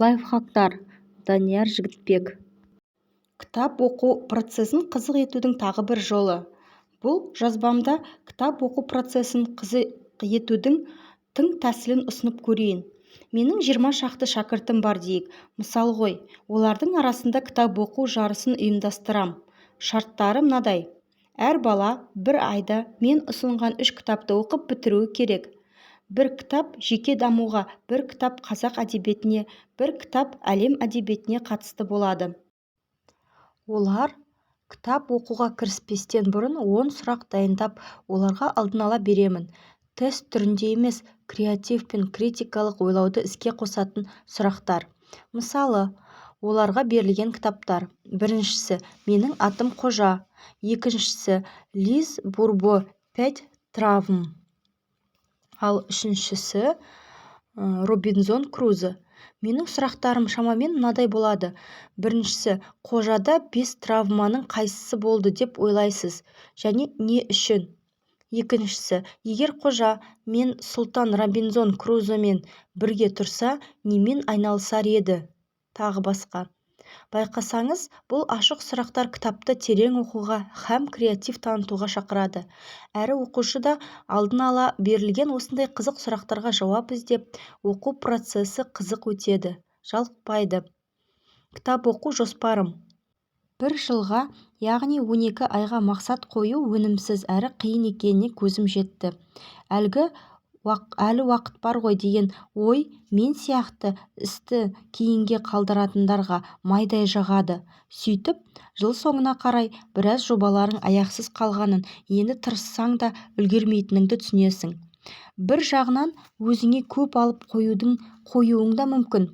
Лайфхактар. Данияр Жігітбек. Кітап оқу процесін қызық етудің тағы бір жолы. Бұл жазбамда кітап оқу процесін қызық етудің тың тәсілін ұсынып көрейін. Менің 20 шақты шәкіртім бар дейік. Мысал ғой, олардың арасында кітап оқу жарысын ұйымдастырам. Шарттары мынадай. Әр бала бір айда мен ұсынған 3 кітапты оқып бітіруі керек. Бір кітап жеке дамуға, бір кітап қазақ әдебиетіне, бір кітап әлем әдебиетіне қатысты болады. Олар кітап оқуға кіріспестен бұрын 10 сұрақ дайындап, оларға алдын ала беремін. Тест түрінде емес, креатив пен критикалық ойлауды іске қосатын сұрақтар. Мысалы, оларға берілген кітаптар. Біріншісі, менің атым Қожа. Екіншісі, Лиз Бурбо 5 травм. Ал үшіншісі, Робинзон Крузо. Менің сұрақтарым шамамен мынадай болады. Біріншісі, Қожада 5 травманың қайсысы болды деп ойлайсыз, және не үшін? Екіншісі, егер Қожа мен Сұлтан Робинзон Крузомен бірге тұрса, немен айналысар еді? Тағы басқа. Байқасаңыз, бұл ашық сұрақтар кітапты терең оқуға һәм креатив танытуға шақырады. Әрі оқушы да алдын ала берілген осындай қызық сұрақтарға жауап іздеп, оқу процесі қызық өтеді, жалықпайды. Кітап оқу жоспарым. Бір жылға, яғни 12 айға мақсат қою өнімсіз әрі қиын екеніне көзім жетті. Әлі уақыт бар ғой деген ой мен сияқты істі кейінге қалдыратындарға майдай жағады. Сөйтіп, жыл соңына қарай біраз жобаларың аяқсыз қалғанын, енді тырыссаң да үлгермейтініңді түсінесің. Бір жағынан өзіңе көп алып қоюың да мүмкін.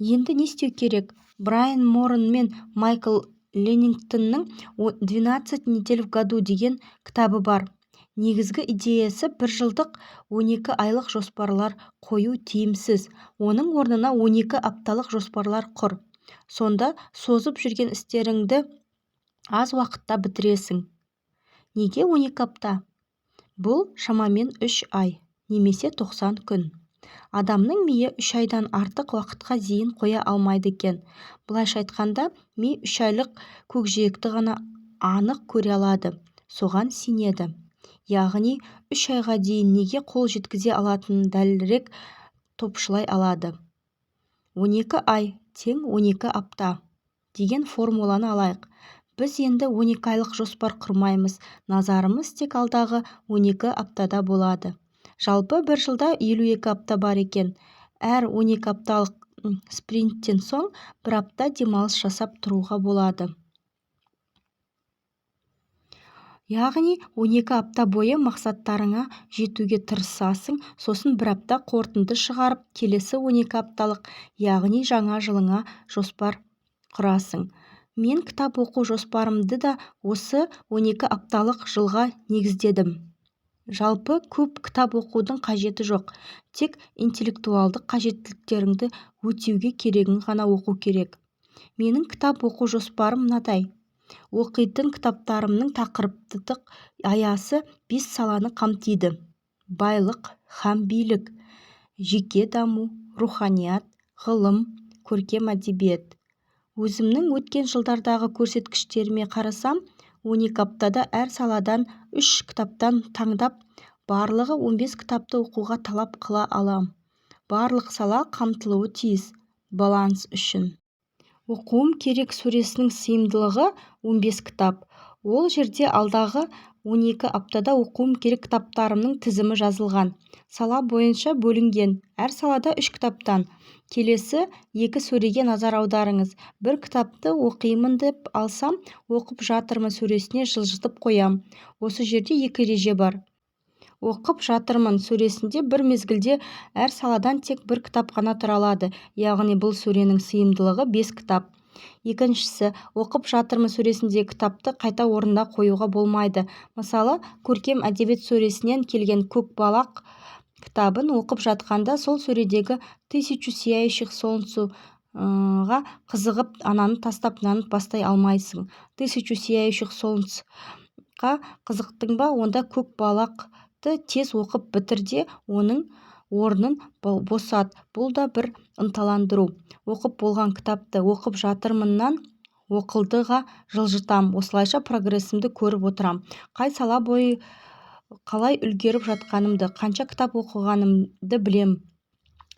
Енді не істеу керек? Брайан Моран мен Майкл Леннингтонның 12 недель в году деген кітабы бар. Негізгі идеясы бір жылдық 12 айлық жоспарлар қою тиімсіз. Оның орнына 12 апталық жоспарлар құр. Сонда созып жүрген істеріңді аз уақытта бітіресің. Неге 12 апта? Бұл шамамен 3 ай, немесе 90 күн. Адамның миы 3 айдан артық уақытқа зейін қоя алмайды екен. Былайша айтқанда, ми 3 айлық көкжиекті ғана анық көре алады. Соған сенеді. Яғни 3 айға дейін неге қол жеткізе алатынын дәлірек топшылай алады. 12 ай тең 12 апта деген формуланы алайық. Біз енді 12 айлық жоспар құрмаймыз. Назарымыз тек алдағы 12 аптада болады. Жалпы бір жылда 52 апта бар екен. Әр 12 апталық спринттен соң бір апта демалыс жасап тұруға болады. Яғни 12 апта бойы мақсаттарыңа жетуге тырысасың, сосын бір апта қорытынды шығарып, келесі 12 апталық, яғни жаңа жылыңа жоспар құрасың. Мен кітап оқу жоспарымды да осы 12 апталық жылға негіздедім. Жалпы көп кітап оқудың қажеті жоқ. Тек интеллектуалдық қажеттіліктеріңді өтеуге керегін ғана оқу керек. Менің кітап оқу жоспарым мынадай. Оқитын кітаптарымның тақырыптық аясы 5 саланы қамтиды. Байлық һәм билік, жеке даму, руханият, ғылым, көркем әдебиет. Өзімнің өткен жылдардағы көрсеткіштеріме қарасам, 12 аптада әр саладан 3 кітаптан таңдап, барлығы 15 кітапты оқуға талап қыла алам. Барлық сала қамтылуы тиіс, баланс үшін. Оқуым керек сүресінің сыйымдылығы 15 кітап. Ол жерде алдағы 12 аптада оқуым керек кітаптарымның тізімі жазылған. Сала бойынша бөлінген. Әр салада 3 кітаптан. Келесі 2 сөреге назар аударыңыз. Бір кітапты оқимын деп алсам, оқып жатырмын сөресіне жылжытып қоям. Осы жерде 2 ереже бар. Оқып жатырмын сөресінде бір мезгілде әр саладан тек бір кітап қана тұра алады, яғни бұл сөренің сыйымдылығы 5 кітап. Екіншісі, оқып жатырмын сөресіндегі кітапты қайта орнына қоюға болмайды. Мысалы, көркем әдебиет сөресінен келген Көкбалақ кітабын оқып жатқанда сол сөредегі 1000 сияющих солнцуға қызығып, ананы тастап, мынаны бастай алмайсың. 1000 сияющих солнцқа қызықтың ба, онда Көкбалақ тез оқып бітір де, оның орнын босат. Бұл да бір ынталандыру. Оқып болған кітапты оқып жатырмыннан оқылдыға жылжытам. Осылайша прогрессімді көріп отырам. Қай сала бойы қалай үлгеріп жатқанымды, қанша кітап оқығанымды білем.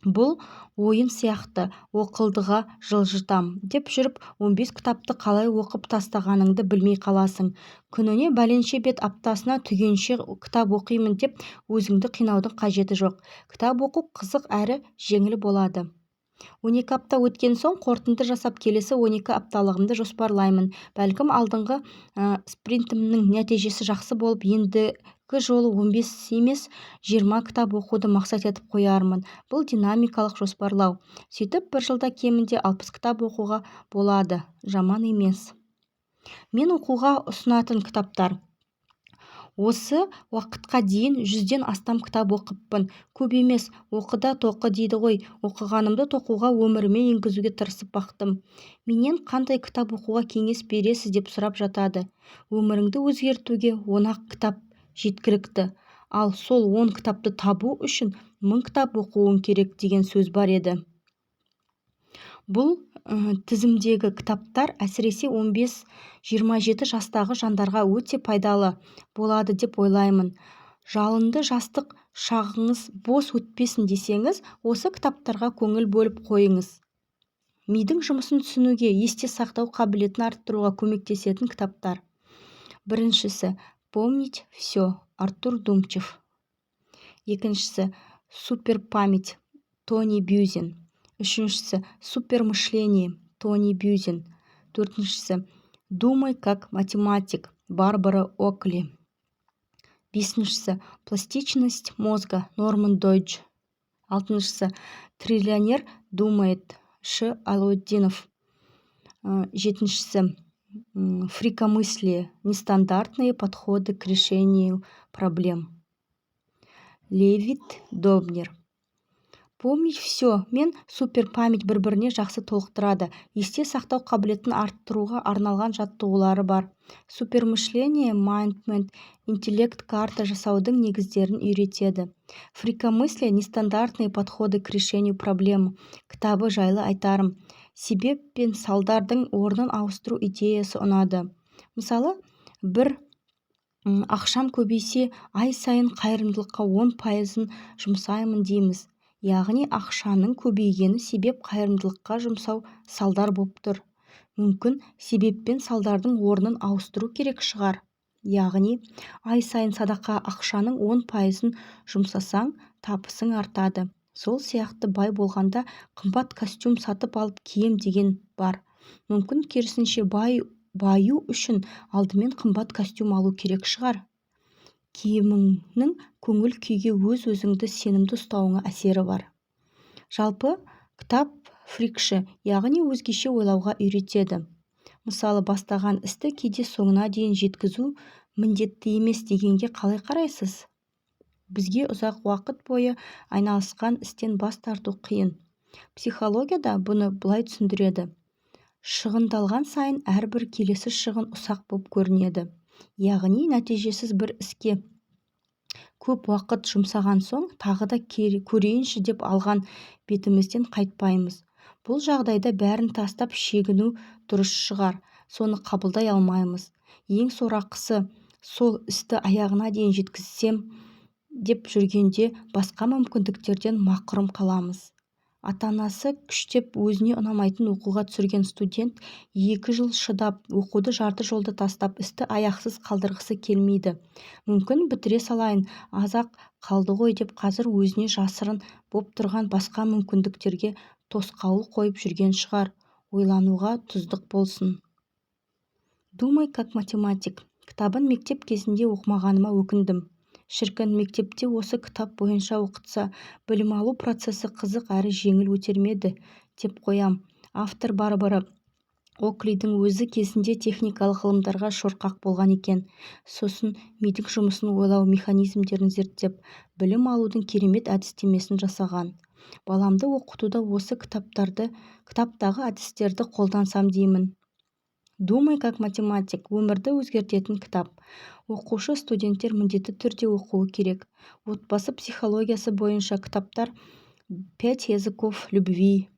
Бұл ойын сияқты оқылдыға жылжытам деп жүріп 15 кітапты қалай оқып тастағаныңды білмей қаласың. Күніне бәленше бет, аптасына түгенше кітап оқимын деп өзіңді қинаудың қажеті жоқ. Кітап оқу қызық әрі жеңіл болады. 12 апта өткен соң қорытынды жасап келесі 12 апталығымды жоспарлаймын. Бәлкім алдыңғы спринтімнің нәтижесі жақсы болып, ендігі жолы 15 емес 20 кітап оқуды мақсат етіп қоярмын. Бұл динамикалық жоспарлау. Сөйтіп бір жылда кемінде 60 кітап оқуға болады. Жаман емес. Мен оқуға ұсынатын кітаптар. Осы уақытқа дейін 100-ден астам кітап оқыппын. Көп емес, оқыда тоқы дейді ғой. Оқығанымды тоқуға өміріме енгізуге тырысып бақтым. Менен қандай кітап оқуға кеңес бересіз деп сұрап жатады. Өміріңді өзгертуге 10-ақ кітап жеткілікті. Ал сол 10 кітапты табу үшін 1000 кітап оқуың керек деген сөз бар еді. Бұл тізімдегі кітаптар әсіресе 15-27 жастағы жандарға өте пайдалы болады деп ойлаймын. Жалынды жастық шағыңыз бос өтпесін десеңіз, осы кітаптарға көңіл бөліп қойыңыз. Мидың жұмысын түсінуге, есте сақтау қабілетін арттыруға көмектесетін кітаптар. Біріншісі «Помнить все» Артур Думчев. Екіншісі «Суперпамять» Тони Бюзин. Үшіншісі «Супермышление» Тони Бюзин. Төртіншісі «Думай как математик» Барбара Окли. Бесіншісі «Пластичность мозга» Норман Дойдж. Алтыншысы «Триллионер думает» Ш. Алауддинов. Жетіншісі «Фрикомыслие. Нестандартные подходы к решению проблем» Левит Добнер. «Помнить все» мен «Суперпамять» бір-біріне жақсы толықтырады. Есте сақтау қабілетін арттыруға арналған жаттығулары бар. «Супермышление» Mindment интеллект карта жасаудың негіздерін үйретеді. «Фрикомыслие. Нестандартные подходы к решению проблем» кітабы жайлы айтарым. Себеп пен салдардың орнын ауыстыру идеясы ұнады. Мысалы, бір ақшам көбейсе, ай сайын қайырымдылыққа 10% жұмсаймын дейміз. Яғни ақшаның көбейгені себеп қайырымдылыққа жұмсау салдар болып тұр. Мүмкін себеп пен салдардың орнын ауыстыру керек шығар. Яғни ай сайын садақа ақшаның 10%-ын жұмсасаң, табысың артады. Сол сияқты бай болғанда қымбат костюм сатып алып кием деген бар. Мүмкін керісінше баю үшін алдымен қымбат костюм алу керек шығар. Киіміңнің көңіл күйге өз-өзіңді сенімді ұстауыңа әсері бар. Жалпы, кітап фрикші, яғни өзгеше ойлауға үйретеді. Мысалы, бастаған істі кейде соңына дейін жеткізу міндетті емес дегенге қалай қарайсыз? Бізге ұзақ уақыт бойы айналысқан істен бас тарту қиын. Психологияда бұны былай түсіндіреді. Шығындалған сайын әрбір келесі шығын ұсақ болып көрінеді. Яғни нәтижесіз бір іске көп уақыт жұмсаған соң тағы да көрейінші деп алған бетімізден қайтпаймыз. Бұл жағдайда бәрін тастап шегіну дұрыс шығар. Соны қабылдай алмаймыз. Ең сорақысы сол істі аяғына дейін жеткізсем деп жүргенде басқа мүмкіндіктерден мақұрым қаламыз. Ата-анасы күштеп өзіне ұнамайтын оқуға түсірген студент 2 жыл шыдап, оқуды жарты жолда тастап, істі аяқсыз қалдырғысы келмейді. Мүмкін бітіре салайын, аз-ақ қалды ғой деп қазір өзіне жасырын боп тұрған басқа мүмкіндіктерге тосқауыл қойып жүрген шығар. Ойлануға тұздық болсын. «Думай как математик» кітабын мектеп кезінде оқымағаныма өкіндім. Шіркін, мектепте осы кітап бойынша оқытса, білім алу процесі қызық әрі жеңіл өтермеді деп қоям. Автор Барбара Оклидің өзі кезінде техникалық ғылымдарға шорқақ болған екен. Сосын мидың жұмысын ойлау механизмдерін зерттеп, білім алудың керемет әдістемесін жасаған. Баламды оқытуда осы кітаптағы әдістерді қолдансам деймін. Думай как математик. Өмірді өзгертетін кітап. Оқушы студенттер міндетті түрде оқуы керек. Отбасы психологиясы бойынша кітаптар 5 языков любви,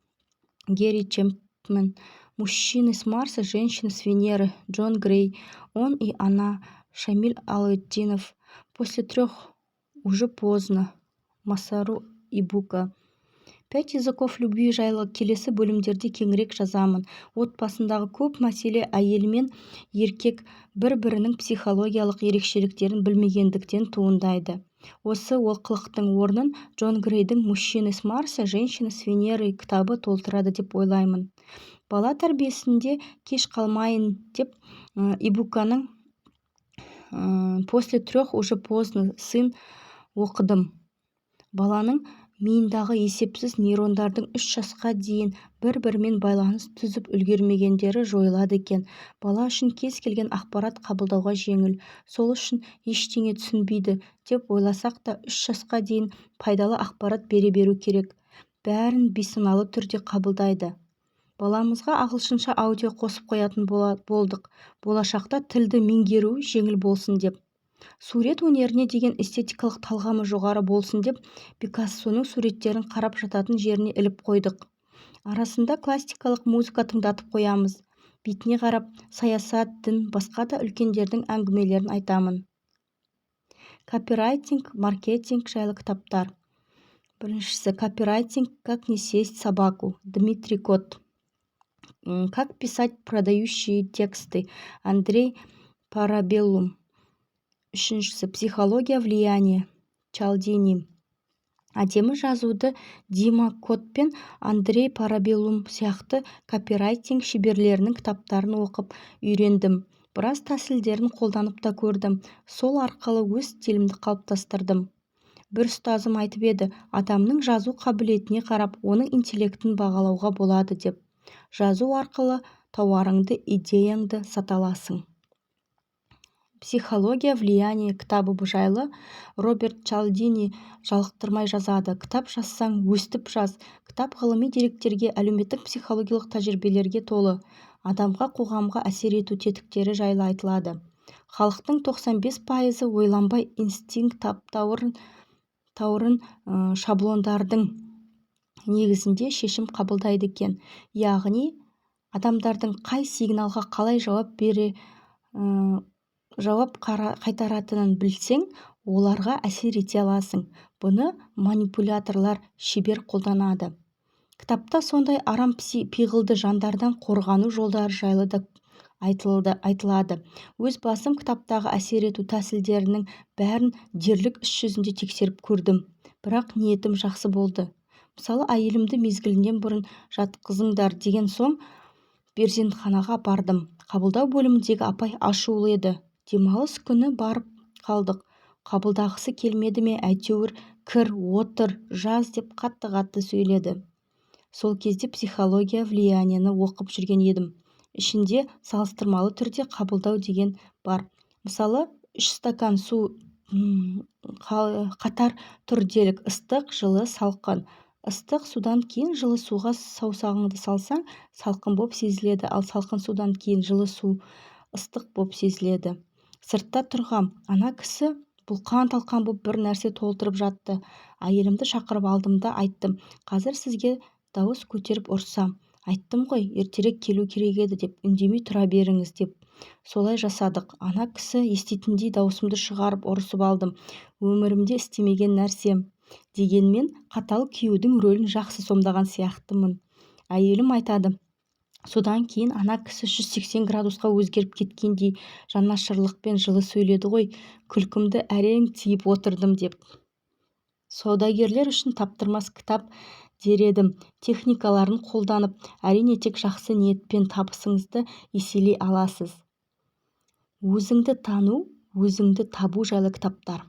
Герри Чемпмен, Мужчины с Марса, женщины с Венеры, Джон Грей, Он и она, Шамиль Алаутдинов, После 3 уже поздно, Масару Ибука. 5 языков любви жайлы келесі бөлімдерде кеңірек жазамын. Отбасындағы көп мәселе әйел мен еркек бір-бірінің психологиялық ерекшеліктерін білмегендіктен туындайды. Осы олқылықтың орнын Джон Грейдің «Мужчины с Марса, женщины с Венеры» кітабы толтырады деп ойлаймын. Бала тәрбиесінде кеш қалмайын деп Ибуканың «После 3 уже поздно» сын оқыдым. Баланың миындағы есепсіз нейрондардың 3 жасқа дейін бір-бірімен байланыс түзіп үлгермегендері жойылады екен. Бала үшін кез келген ақпарат қабылдауға жеңіл, сол үшін ештеңе түсінбейді деп ойласақ та 3 жасқа дейін пайдалы ақпарат бере беру керек. Бәрін бейсаналы түрде қабылдайды. Баламызға ағылшынша аудио қосып қоятын болдық. Болашақта тілді меңгеру жеңіл болсын деп. Сурет өнеріне деген эстетикалық талғамы жоғары болсын деп Пикассоның суреттерін қарап жататын жеріне іліп қойдық. Арасында классикалық музыка тыңдатып қоямыз. Бетіне қарап саясат, дін, басқа да үлкендердің әңгімелерін айтамын. Копирайтинг, маркетинг жайлы кітаптар. Біріншісі «Копирайтинг. Как не сесть собаку» Дмитрий Кот. «Как писать продающие тексты» Андрей Парабеллум. Үшіншісі «Психология влияния» Чалдини. Әдемі жазуды Дима Кот пен Андрей Парабеллум сияқты копирайтинг шеберлерінің кітаптарын оқып үйрендім. Біраз тәсілдерін қолданып та көрдім. Сол арқылы өз стилімді қалыптастырдым. Бір ұстазым айтып еді, адамның жазу қабілетіне қарап, оның интеллектін бағалауға болады деп. Жазу арқылы тауарыңды, идеяңды сата аласың. «Психология влияния» кітабы жайлы Роберт Чалдини жалықтырмай жазады. Кітап жазсаң, өстіп жаз. Кітап ғылыми деректерге, әлеуметтік психологиялық тәжірибелерге толы. Адамға, қоғамға әсер ету тетіктері жайлы айтылады. Халықтың 95% ойланбай инстинкт таптаурын шаблондардың негізінде шешім қабылдайды екен. Яғни, адамдардың қай сигналға қалай жауап қайтаратынын білсең, оларға әсер ете аласың. Бұны манипуляторлар шебер қолданады. Кітапта сондай арам пиғылды жандардан қорғану жолдары жайлы да айтылады. Өз басым кітаптағы әсер ету тәсілдерінің бәрін дерлік іс жүзінде тексеріп көрдім. Бірақ ниетім жақсы болды. Мысалы, әйелімді мезгілінен бұрын жатқызыңдар деген соң перзентханаға бардым. Қабылдау бөліміндегі апай ашулы еді. Демалыс күні барып қалдық. Қабылдағысы келмеді ме, әйтеуір кір, отыр, жаз деп қатты сөйледі. Сол кезде «Психология влиянияны» оқып жүрген едім. Ішінде салыстырмалы түрде қабылдау деген бар. Мысалы, 3 стакан су қатар тұр делік: ыстық, жылы, салқын. Ыстық судан кейін жылы суға саусағыңды салсаң, салқын боп сезіледі, ал салқын судан кейін жылы су ыстық боп сезіледі. Сыртта тұрғам, ана кісі бұлқан-талқан боп бір нәрсе толтырып жатты. Әйелімді шақырып алдым да айттым: қазір сізге дауыс көтеріп ұрсам. Айттым ғой, ертерек келу керек еді деп, үндемей тұра беріңіз деп. Солай жасадық. Ана кісі еститіндей даусымды шығарып ұрысып алдым. Өмірімде істемеген нәрсем. Дегенмен қатал күйеудің рөлін жақсы сомдаған сияқтымын. Әйелім айтады: содан кейін ана кісі 180 градусқа өзгеріп кеткендей жанашырлықпен жылы сөйледі ғой, күлкімді әрең тиіп отырдым деп. Саудагерлер үшін таптырмас кітап дер едім. Техникаларын қолданып, әрине тек жақсы ниетпен табысыңызды еселей аласыз. Өзіңді тану, өзіңді табу жайлы кітаптар.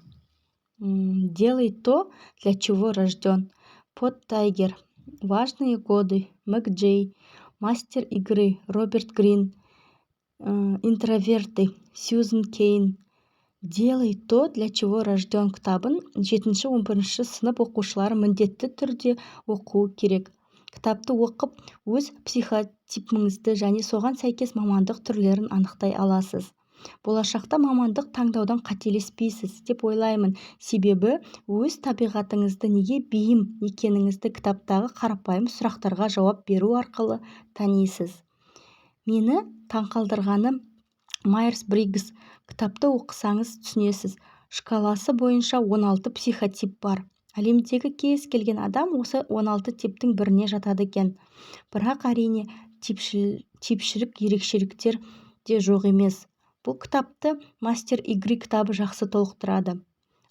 Делай то, для чего рожден. Под Тайгер. Важные годы. Мэг Джей. Мастер игры. Роберт Грин. Интроверты. Сьюзен Кейн. Делай то, для чего рожден кітабын 7-11 сынып оқушылары міндетті түрде оқуы керек. кітапты оқып өз психотипіңізді және соған сәйкес мамандық түрлерін анықтай аласыз. Болашақта мамандық таңдаудан қателеспейсіз деп ойлаймын, себебі өз табиғатыңызды неге бейім екеніңізді кітаптағы қарапайым сұрақтарға жауап беру арқылы танисыз. Мені таңқалдырғаны Майерс-Бриггс кітапты оқысаңыз түсінесіз. Шкаласы бойынша 16 психотип бар. Әлемдегі кез келген адам осы 16 типтің біріне жатады екен. Бірақ әрине типшілік ерекшеліктер де жоқ емес. Бұл кітапты Мастер Игры кітабы жақсы толықтырады.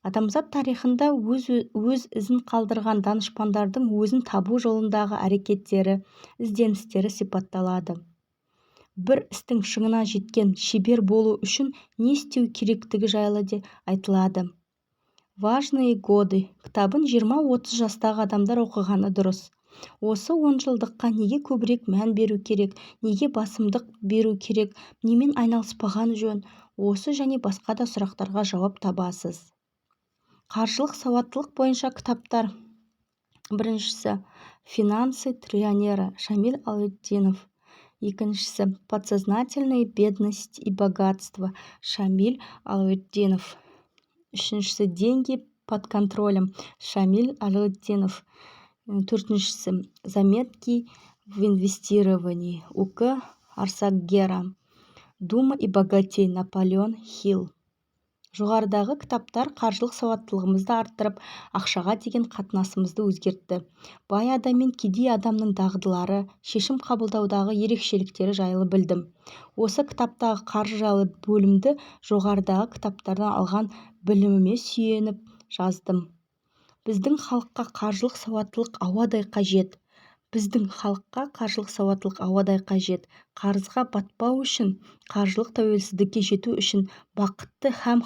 Адамзат тарихында өз ізін қалдырған данышпандардың өзін табу жолындағы әрекеттері, ізденістері сипатталады. Бір істің шыңына жеткен шебер болу үшін не істеу керектігі жайлы де айтылады. Важные годы кітабын 20-30 жастағы адамдар оқығаны дұрыс. Осы 10 жылдыққа неге көбірек мән беру керек, неге басымдық беру керек, немен айналыспаған жөн, осы және басқа да сұрақтарға жауап табасыз. Қаржылық сауаттылық бойынша кітаптар. Біріншісі «Финансы триллионера» Шамиль Алаутдинов. Екіншісі «Подсознательная бедность и богатство» Шамиль Алаутдинов. Үшіншісі «Деньги под контролем» Шамиль Алаутдинов. Төртіншісі «Заметки в инвестировании» Ук Арсакгера. «Думай и богатей» Наполеон Хилл. Жоғарыдағы кітаптар қаржылық сауаттылығымызды арттырып, ақшаға деген қатынасымызды өзгертті. Бай адам мен кедей адамның дағдылары, шешім қабылдаудағы ерекшеліктері жайлы білдім. Осы кітаптағы қаржы жайлы бөлімді жоғарыдағы кітаптардан алған біліміме сүйеніп жаздым. Біздің халыққа қаржылық сауаттылық ауадай қажет. Қарызға батпау үшін, қаржылық тәуелсіздікке жету үшін, бақытты һәм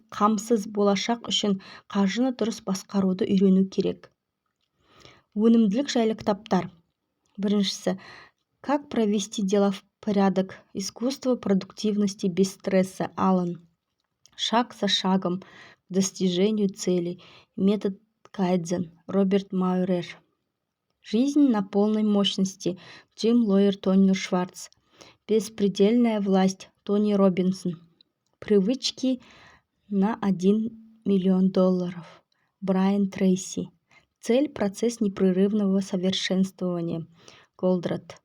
қамсыз болашақ үшін қаржыны дұрыс басқаруды үйрену керек. Өнімділік жайлы кітаптар. Біріншісі «Как провести дела в порядок. Искусство продуктивности без стресса» Аллен. «Шаг за шагом к достижению целей. Метод Кайдзен» Роберт Майерер. «Жизнь на полной мощности» Джим Лойер Тони Шварц. «Беспредельная власть» Тони Робинсон. «Привычки на $1 миллион» Брайан Трейси. «Цель – процесс непрерывного совершенствования» Голдрат.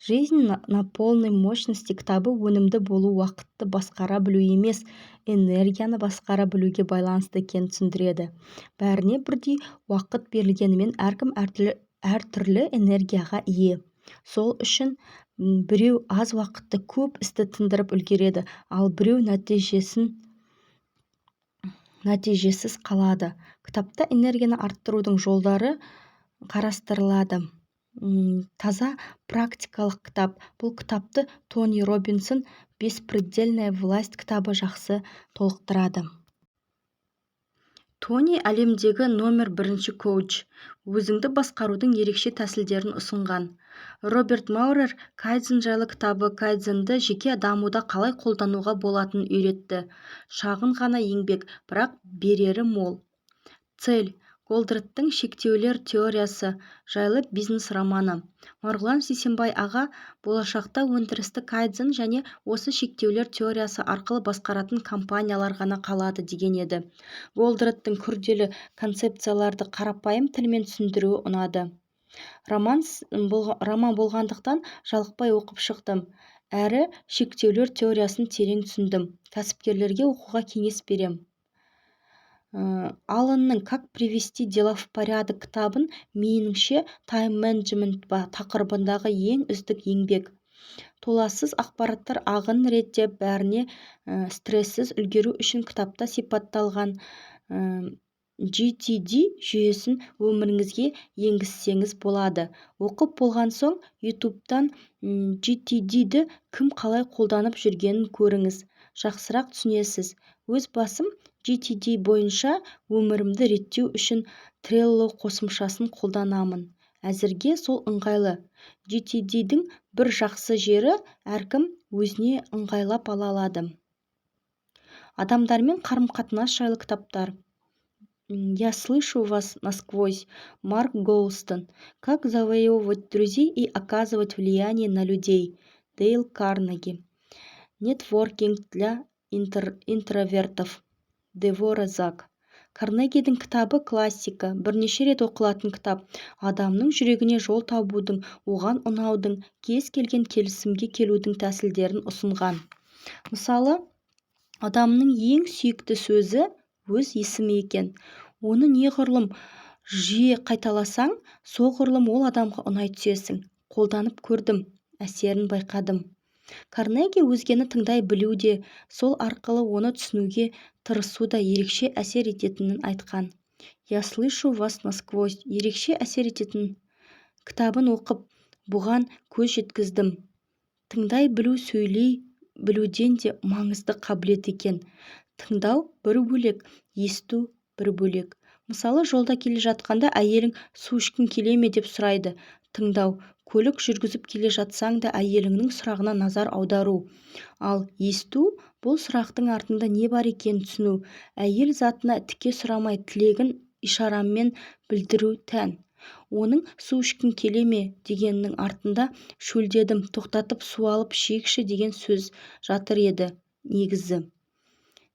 «Жизнь на полной мощности» кітабы өнімді болу уақытты басқара білу емес, энергияны басқара білуге байланысты екенін түсіндіреді. Бәріне бірдей уақыт берілгенімен әркім әртүрлі энергияға ие. Сол үшін біреу аз уақытты көп істі тындырып үлгереді, ал біреу нәтижесіз қалады. Кітапта энергияны арттырудың жолдары қарастырылады. Таза практикалық кітап. Бұл кітапты Тони Робинсон «Беспредельная власть» кітабы жақсы толықтырады. Тони әлемдегі номер 1 коуч. Өзіңді басқарудың ерекше тәсілдерін ұсынған. Роберт Майерер Кайдзен жайлы кітабы Кайдзенді жеке дамуда қалай қолдануға болатынын үйретті. Шағын ғана еңбек, бірақ берері мол. Цель. Голдраттың шектеулер теориясы жайлы бизнес романы. Марғұлан Сейсенбай аға болашақта өндірісті Кайдзен және осы шектеулер теориясы арқылы басқаратын компаниялар ғана қалады деген еді. Голдраттың күрделі концепцияларды қарапайым тілмен түсіндіруі ұнады. Роман болғандықтан жалықпай оқып шықтым. Әрі шектеулер теориясын терең түсіндім. Кәсіпкерлерге оқуға кеңес берем. Алленнің «Как привести дела в порядок» кітабын меніңше тайм-менеджмент тақырыбындағы ең үздік еңбек. Толассыз ақпараттар ағын реттеп, бәріне стрессіз үлгеру үшін кітапта сипатталған GTD жүйесін өміріңізге енгізсеңіз болады. Оқып болған соң YouTube'дан GTD-ді кім қалай қолданып жүргенін көріңіз. Жақсырақ түсінесіз. Өз басым GTD бойынша өмірімді реттеу үшін Trello қосымшасын қолданамын. Әзірге сол ыңғайлы. GTD-дің бір жақсы жері әркім өзіне ыңғайлап ала алады. Адамдармен қарым-қатынас жайлы кітаптар. Я слышу вас насквозь. Марк Голстон. Как завоевывать друзей и оказывать влияние на людей. Дейл Карнеги. Нетворкинг для интровертов. Девора Зак. Карнегидің кітабы классика, бірнеше рет оқылатын кітап. Адамның жүрегіне жол табудың, оған ұнаудың, кез келген келісімге келудің тәсілдерін ұсынған. Мысалы, адамның ең сүйікті сөзі өз есімі екен. Оны неғұрлым жиі қайталасаң, соғұрлым ол адамға ұнай түсесің. Қолданып көрдім, әсерін байқадым. Карнеги өзгені тыңдай білу де, сол арқылы оны түсінуге тырысу да ерекше әсер ететінін айтқан. Я слышу вас насквозь. Ерекше әсер ететін кітабын оқып, бұған көз жеткіздім. Тыңдай білу сөйлей білуден де маңызды қабілет екен. Тыңдау бір бөлек, есту бір бөлек. Мысалы, жолда келе жатқанда әйелің су ішкің келе ме деп сұрайды. Тыңдау. Көлік жүргізіп келе жатсаң да әйеліңнің сұрағына назар аудару. Ал есту бұл сұрақтың артында не бар екенін түсіну. Әйел затына тіке сұрамай тілегін ишарамен білдіру тән. Оның су ішкің келе ме дегеннің артында шөлдедім, тоқтатып су алып ішейікші деген сөз жатыр еді негізі.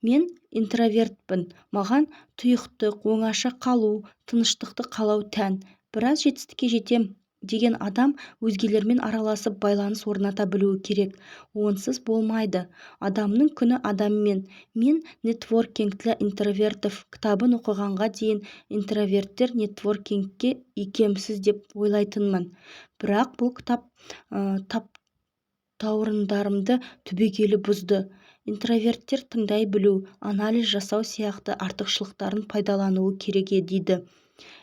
Мен интровертпін. Маған тұйықтық, оңаша қалу, тыныштықты қалау тән. Біраз жетістікке жетем деген адам өзгелермен араласып байланыс орната білуі керек. Онсыз болмайды. Адамның күні адаммен. Мен нетворкинг для интровертов кітабын оқығанға дейін интроверттер нетворкингке икемсіз деп ойлайтынмын. Бірақ бұл кітап таптаурындарымды түбегейлі бұзды. Интроверттер тыңдай білу, анализ жасау сияқты артықшылықтарын пайдалануы керек дейді.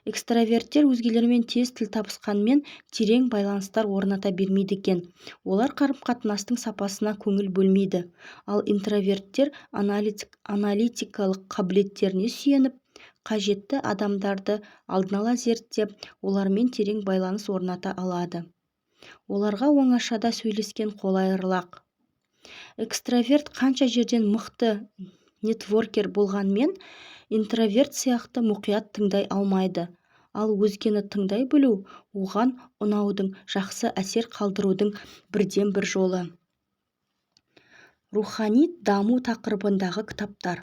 Экстраверттер өзгелермен тез тіл табысқанмен терең байланыстар орната бермейді екен. Олар қарым-қатынастың сапасына көңіл бөлмейді. Ал интроверттер аналитикалық қабілеттеріне сүйеніп, қажетті адамдарды алдын ала зерттеп, олармен терең байланыс орната алады. Оларға оңашада сөйлескен қолайырақ. Экстраверт қанша жерден мықты нетворкер болғанмен, интроверт сияқты мұқият тыңдай алмайды. Ал өзгені тыңдай білу, оған ұнаудың, жақсы әсер қалдырудың бірден бір жолы. Рухани даму тақырыбындағы кітаптар.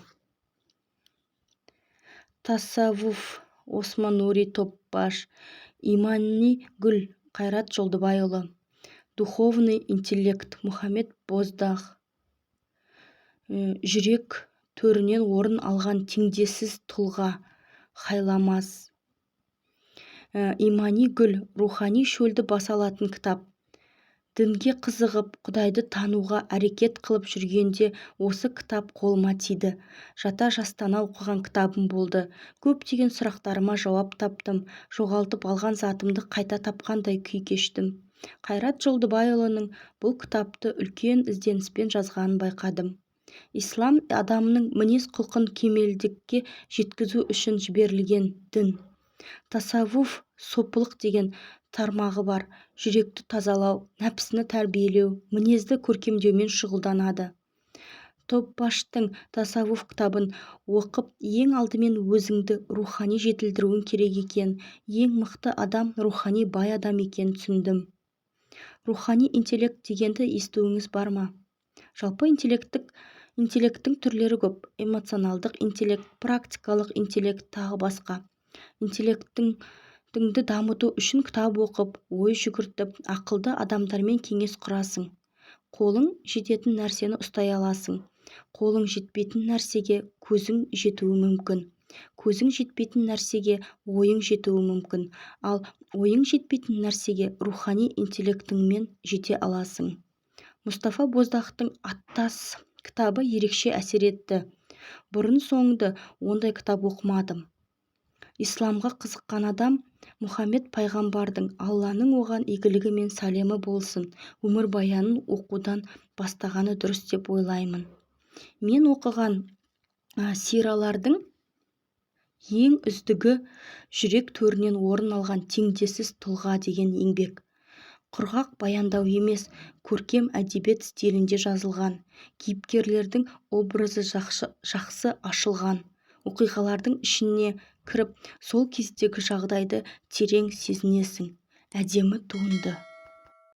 Тассавуф, Осман Нури Топбаш. Имани гүл, Қайрат Жолдыбайұлы. Духовный интеллект, Мұхаммед Боздах. Жүрек төрінен орын алған теңдессіз тұлға, Хайламаз. Имани гүл, рухани шөлді баса алатын кітап. Дінге қызығып, Құдайды тануға әрекет қылып жүргенде осы кітап қолыма тиді. Жата жастана оқыған кітабым болды. Көптеген сұрақтарыма жауап таптым. Жоғалтып алған затымды қайта тапқандай күй кештім. Қайрат Жолдыбайұлының бұл кітапты үлкен ізденіспен жазғанын байқадым. Ислам адамның мінез құлқын кемелдікке жеткізу үшін жіберілген дін. Тасаввуф сопылық деген тармағы бар. Жүректі тазалау, нәпсіні тәрбиелеу, мінезді көркемдеумен шұғылданады. Топбаштың тасаввуф кітабын оқып, ең алдымен өзіңді рухани жетілдіруің керек екен. Ең мықты адам рухани бай адам екен түсіндім. Рухани интеллект дегенді естуіңіз бар ма? Жалпы интеллекттің түрлері көп. Эмоционалдық интеллект, практикалық интеллект, тағы басқа. Интеллектіңді дамыту үшін кітап оқып, ой жүгіртіп, ақылды адамдармен кеңес құрасың. Қолың жететін нәрсені ұстай аласың. Қолың жетпейтін нәрсеге көзің жетуі мүмкін. Көзің жетпейтін нәрсеге ойың жетуі мүмкін. Ал ойың жетпейтін нәрсеге рухани интеллектіңмен жете аласың. Мұстафа Боздақтың Аттас кітабы ерекше әсер етті. Бұрын соңды ондай кітап оқымадым. Исламға қызыққан адам Мұхаммед пайғамбардың, Алланың оған игілігі мен сәлемі болсын, өмірбаянын оқудан бастағаны дұрыс деп ойлаймын. Мен оқыған сиралардың ең үздігі жүрек төрінен орын алған теңдессіз тұлға деген еңбек. Құрғақ баяндау емес, көркем әдебиет стилінде жазылған. Кейіпкерлердің образы жақсы ашылған. Оқиғалардың ішіне кіріп сол кездегі жағдайды терең сезінесің. әдемі туынды.